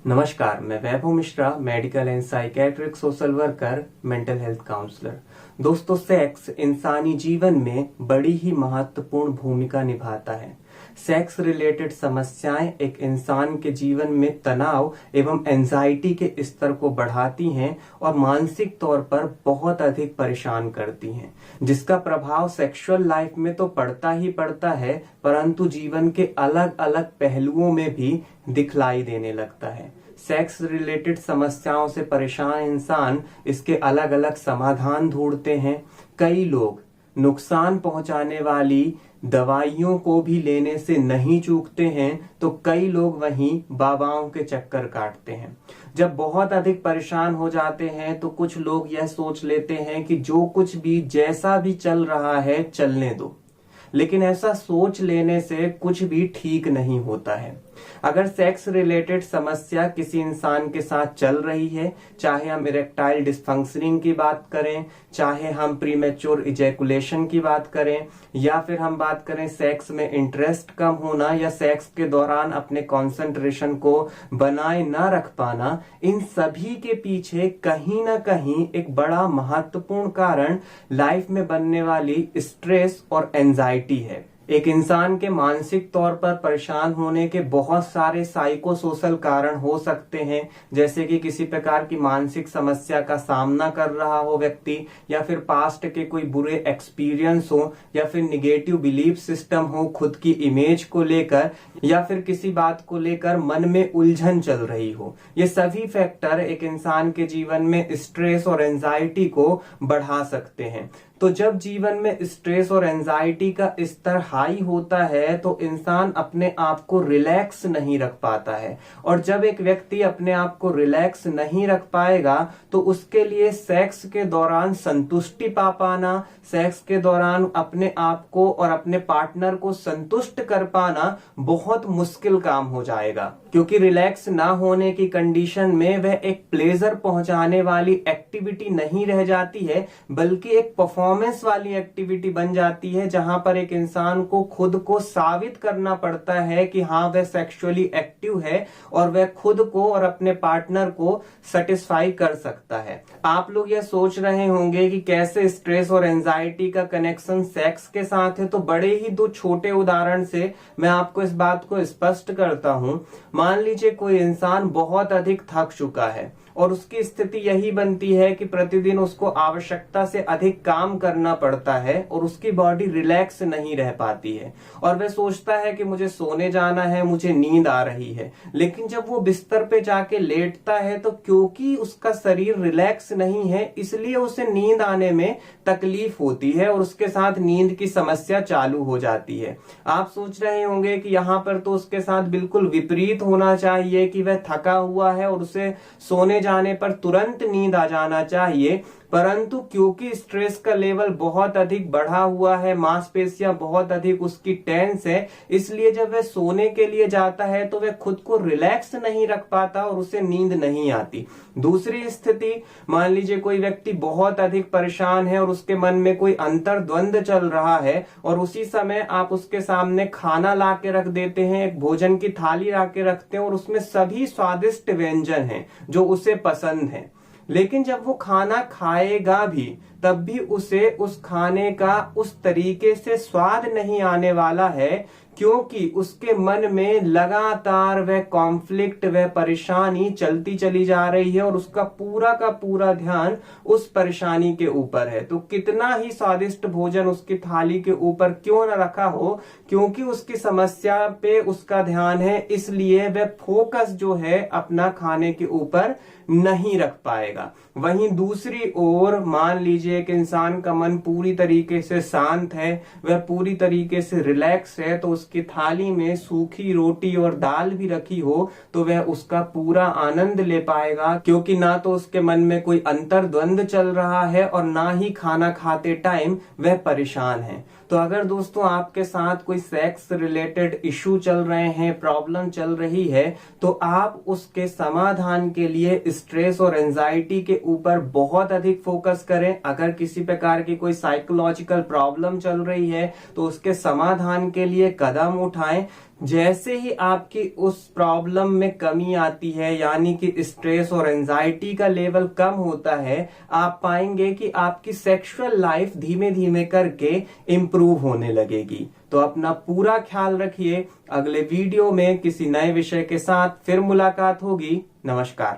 नमस्कार, मैं Vaibhav Mishra, medical and psychiatric social worker, mental health counsellor. दोस्तों, सेक्स इंसानी जीवन में बड़ी ही महत्वपूर्ण भूमिका निभाता है। सेक्स रिलेटेड समस्याएं एक इंसान के जीवन में तनाव एवं एंजाइटी के स्तर को बढ़ाती हैं और मानसिक तौर पर बहुत अधिक परेशान करती हैं, जिसका प्रभाव सेक्सुअल लाइफ में तो पड़ता ही पड़ता है, परंतु जीवन के अलग अलग पहलुओं में भी दिखलाई देने लगता है। सेक्स रिलेटेड समस्याओं से परेशान इंसान इसके अलग अलग समाधान ढूंढते हैं। कई लोग नुकसान पहुंचाने वाली दवाइयों को भी लेने से नहीं चूकते हैं, तो कई लोग वहीं बाबाओं के चक्कर काटते हैं। जब बहुत अधिक परेशान हो जाते हैं तो कुछ लोग यह सोच लेते हैं कि जो कुछ भी जैसा भी चल रहा है चलने दो, लेकिन ऐसा सोच लेने से कुछ भी ठीक नहीं होता है। अगर सेक्स रिलेटेड समस्या किसी इंसान के साथ चल रही है, चाहे हम इरेक्टाइल डिस्फंक्शनिंग की बात करें, चाहे हम प्रीमेच्योर इजैकुलेशन की बात करें, या फिर हम बात करें सेक्स में इंटरेस्ट कम होना या सेक्स के दौरान अपने कंसंट्रेशन को बनाए ना रख पाना, इन सभी के पीछे कहीं ना कहीं एक बड़ा महत्वपूर्ण कारण लाइफ में बनने वाली स्ट्रेस और एंजाइटी है। एक इंसान के मानसिक तौर पर परेशान होने के बहुत सारे साइको सोशल कारण हो सकते हैं, जैसे कि किसी प्रकार की मानसिक समस्या का सामना कर रहा हो व्यक्ति, या फिर पास्ट के कोई बुरे एक्सपीरियंस हो, या फिर निगेटिव बिलीफ सिस्टम हो खुद की इमेज को लेकर, या फिर किसी बात को लेकर मन में उलझन चल रही हो। ये सभी फैक्टर एक इंसान के जीवन में स्ट्रेस और एंजाइटी को बढ़ा सकते हैं। तो जब जीवन में स्ट्रेस और एंजाइटी का स्तर हाई होता है तो इंसान अपने आप को रिलैक्स नहीं रख पाता है, और जब एक व्यक्ति अपने आप को रिलैक्स नहीं रख पाएगा तो उसके लिए सेक्स के दौरान संतुष्टि पा पाना, सेक्स के दौरान अपने आप को और अपने पार्टनर को संतुष्ट कर पाना बहुत मुश्किल काम हो जाएगा, क्योंकि रिलैक्स ना होने की कंडीशन में वह एक प्लेजर पहुंचाने वाली एक्टिविटी नहीं रह जाती है, बल्कि एक परफॉर्मेंस वाली एक्टिविटी बन जाती है, जहां पर एक इंसान को खुद को साबित करना पड़ता है कि हाँ वह सेक्सुअली एक्टिव है और वह खुद को और अपने पार्टनर को सेटिस्फाई कर सकता है। आप लोग यह सोच रहे होंगे कि कैसे स्ट्रेस और एंजाइटी का कनेक्शन सेक्स के साथ है, तो बड़े ही दो छोटे उदाहरण से मैं आपको इस बात को स्पष्ट करता हूं। मान लीजिए कोई इंसान बहुत अधिक थक चुका है और उसकी स्थिति यही बनती है कि प्रतिदिन उसको आवश्यकता से अधिक काम करना पड़ता है और उसकी बॉडी रिलैक्स नहीं रह पाती है, और वह सोचता है कि मुझे सोने जाना है, मुझे नींद आ रही है। लेकिन जब वो बिस्तर पे जाके लेटता है तो क्योंकि उसका शरीर रिलैक्स नहीं है, इसलिए उसे नींद आने में तकलीफ होती है और उसके साथ नींद की समस्या चालू हो जाती है। आप सोच रहे होंगे कि यहाँ पर तो उसके साथ बिल्कुल विपरीत होना चाहिए कि वह थका हुआ है और उसे सोने जाने पर तुरंत नींद आ जाना चाहिए, परंतु क्योंकि स्ट्रेस का लेवल बहुत अधिक बढ़ा हुआ है, मांसपेशियां बहुत अधिक उसकी टेंस है, इसलिए जब वह सोने के लिए जाता है तो वह खुद को रिलैक्स नहीं रख पाता और उसे नींद नहीं आती। दूसरी स्थिति, मान लीजिए कोई व्यक्ति बहुत अधिक परेशान है और उसके मन में कोई अंतर्द्वंद चल रहा है, और उसी समय आप उसके सामने खाना ला के रख देते हैं, एक भोजन की थाली ला के रखते हैं और उसमें सभी स्वादिष्ट व्यंजन हैं जो उसे पसंद है, लेकिन जब वो खाना खाएगा भी तब भी उसे उस खाने का उस तरीके से स्वाद नहीं आने वाला है, क्योंकि उसके मन में लगातार वह कॉन्फ्लिक्ट, वह परेशानी चलती चली जा रही है और उसका पूरा का पूरा ध्यान उस परेशानी के ऊपर है। तो कितना ही स्वादिष्ट भोजन उसकी थाली के ऊपर क्यों न रखा हो, क्योंकि उसकी समस्या पे उसका ध्यान है, इसलिए वह फोकस जो है अपना खाने के ऊपर नहीं रख पाएगा। वहीं दूसरी ओर मान लीजिए कि इंसान का मन पूरी तरीके से शांत है, वह पूरी तरीके से रिलैक्स है, तो उसकी थाली में सूखी रोटी और दाल भी रखी हो तो वह उसका पूरा आनंद ले पाएगा, क्योंकि ना तो उसके मन में कोई अंतर्द्वंद चल रहा है और ना ही खाना खाते टाइम वह परेशान है। तो अगर दोस्तों आपके साथ कोई सेक्स रिलेटेड इशू चल रहे हैं, प्रॉब्लम चल रही है, तो आप उसके समाधान के लिए स्ट्रेस और एंजाइटी के ऊपर बहुत अधिक फोकस करें। अगर अगर किसी प्रकार की कोई साइकोलॉजिकल प्रॉब्लम चल रही है तो उसके समाधान के लिए कदम उठाएं। जैसे ही आपकी उस प्रॉब्लम में कमी आती है, यानी कि स्ट्रेस और एंजाइटी का लेवल कम होता है, आप पाएंगे कि आपकी सेक्सुअल लाइफ धीमे धीमे करके इंप्रूव होने लगेगी। तो अपना पूरा ख्याल रखिए। अगले वीडियो में किसी नए विषय के साथ फिर मुलाकात होगी। नमस्कार।